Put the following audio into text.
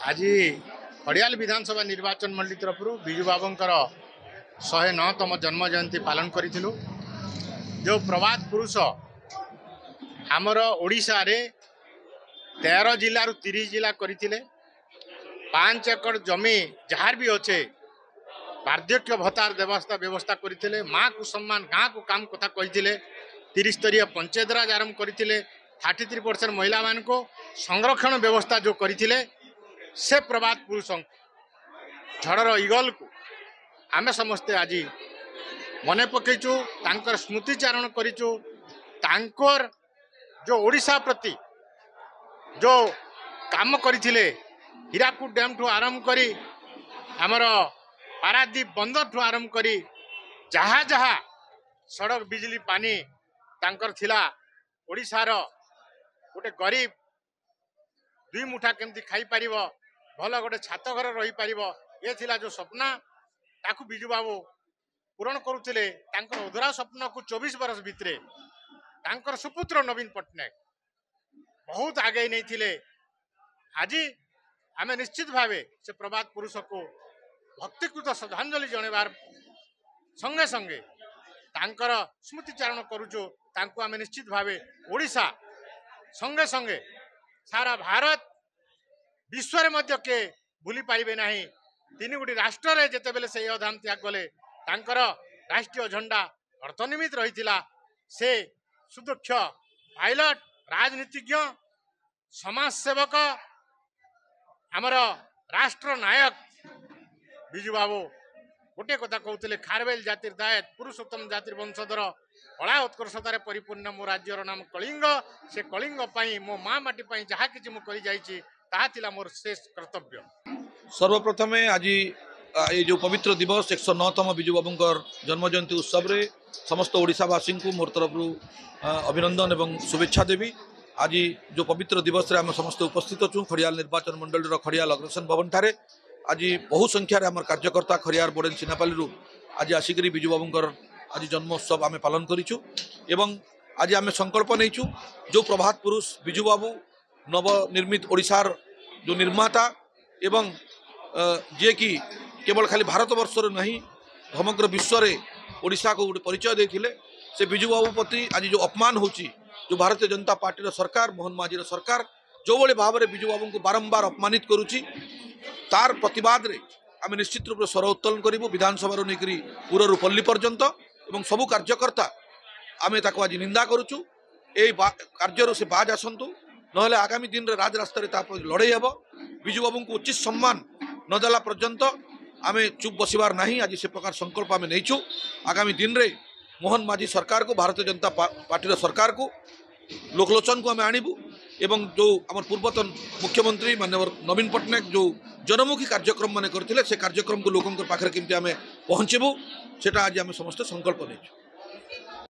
आज खड़ियाल विधानसभा निर्वाचन मंडली तरफ विजु बाबूंकर 109तम जन्म जयंती पालन करूँ। जो प्रभात पुरुष आमर ओडिशा रे 13 जिल्ला 30 जिला करते 5 एकड़ जमी जहार भी अच्छे वार्धक्य भत्तार व्यवस्था करते। माँ को सम्मान गाँ को काम कथा कहते। 30 स्तरीय पंचायत राज आरंभ करते। 33% महिला मान को संरक्षण व्यवस्था जो करते से प्रभात पुरुष झड़र ईगल को आमे समस्ते आज मने पकईचु। तांकर स्मृतिचारण करिचु। तांकर जो ओडिशा प्रति जो काम करथिले हीराकुद डैम ठू आरंभ करी आमर पारादीप बंदर ठू आरंभ करी जहाँ जहाँ सड़क बिजली पानी तांकर थिला ओडिशार गोटे गरीब 2 मुठा केमती खाई पारिबो भल गोटे छात घर रही पारिबो ये थिला जो सपना ताकू बिजु बाबू पूरण करुथिले। तांकर उदरा स्वप्न को 24 वर्ष भितरे तांकर सुपुत्र नवीन पट्टनायक बहुत आगे नहीं थिले। आज आमे निश्चित भावे से प्रभात पुरुष को भक्तिकृत श्रद्धांजलि जणेबार संगे संगे तांकर स्मृतिचारण करूचु। तांको आमे निश्चित भावे ओडिशा संगे संगे सारा भारत विश्व रे मध्य के भूली पारिबे नाही। 3 गोटी राष्ट्र रे जेते बेले से अधाम त्याग गले तांकर राष्ट्रीय झंडा अर्थनिमित रहितिला। से सुदक्ष पायलट राजनीतिज्ञ समाज सेवक आमर राष्ट्र नायक बिजु बाबू गोटे कथा कहते खारवेल जातिर दायत पुरुषोत्तम जातिर वंशधर कला उत्कर्षतार परिपूर्ण मो राज्यर नाम कलिंग। से कलिंग पाई मो माँ माटी पाई जहाँ किछि मु करि जाइछि ताहा थिला मोर शेष कर्तव्य। सर्वप्रथमे आज ये जो पवित्र दिवस 109तम बिजु बाबूंकर जन्म जयंती उत्सव रे समस्त ओडिशावासी को मोर तरफ अभिनंदन एवं शुभेच्छा देवी। आज जो पवित्र दिवस रे आम समस्त उपस्थित अच्छु खड़ियाल निर्वाचन मंडल खड़ियाल अग्रसेन भवन ठारे आज बहु संख्यार आम कार्यकर्ता खड़ियार बोडेन सिनापाली आज आसिक बिजु बाबूंकर आज जन्मोत्सव आम पालन करूँ। एवं आज आम संकल्प नहींचु जो प्रभात पुरुष बिजु बाबू नवनिर्मित ओडिशार जो निर्माता एवं जे कि केवल खाली भारत वर्षर नहीं समग्र विश्व रे ओडिशा को गोटे परिचय देथिले। से बिजु बाबू प्रति आज जो अपमान होची जो भारतीय जनता पार्टी सरकार मोहन माझी सरकार जो भली भाव में बिजु बाबू को बारंबार अपमानित करुची तार प्रतिवाद रे आम निश्चित रूप से स्वर उत्तोलन करूँ। विधानसभा नहीं पूरु पल्ली पर्यंत एवं सबू कार्यकर्ता आम ताको आज निंदा करुचु। ए कार्य से बाज आसतु नहले आगामी दिन रे राज रास्ता लड़े हेब। बिजु बाबू को उचित सम्मान न देला पर्यंत आम चुप बसबार नहीं। आज से प्रकार संकल्प आम नहींचु। आगामी दिन रे मोहन माझी सरकार को भारतीय जनता पार्टी सरकार को लोकलोचन को आम आणबू एवं जो आम पूर्वतन मुख्यमंत्री माननीय नवीन पट्टनायक जो जनमुखी कार्यक्रम मान करते से कार्यक्रम को लोकों पाखे केमती आम पहुँचबू सेटा आज आम समस्त संकल्प नहीं।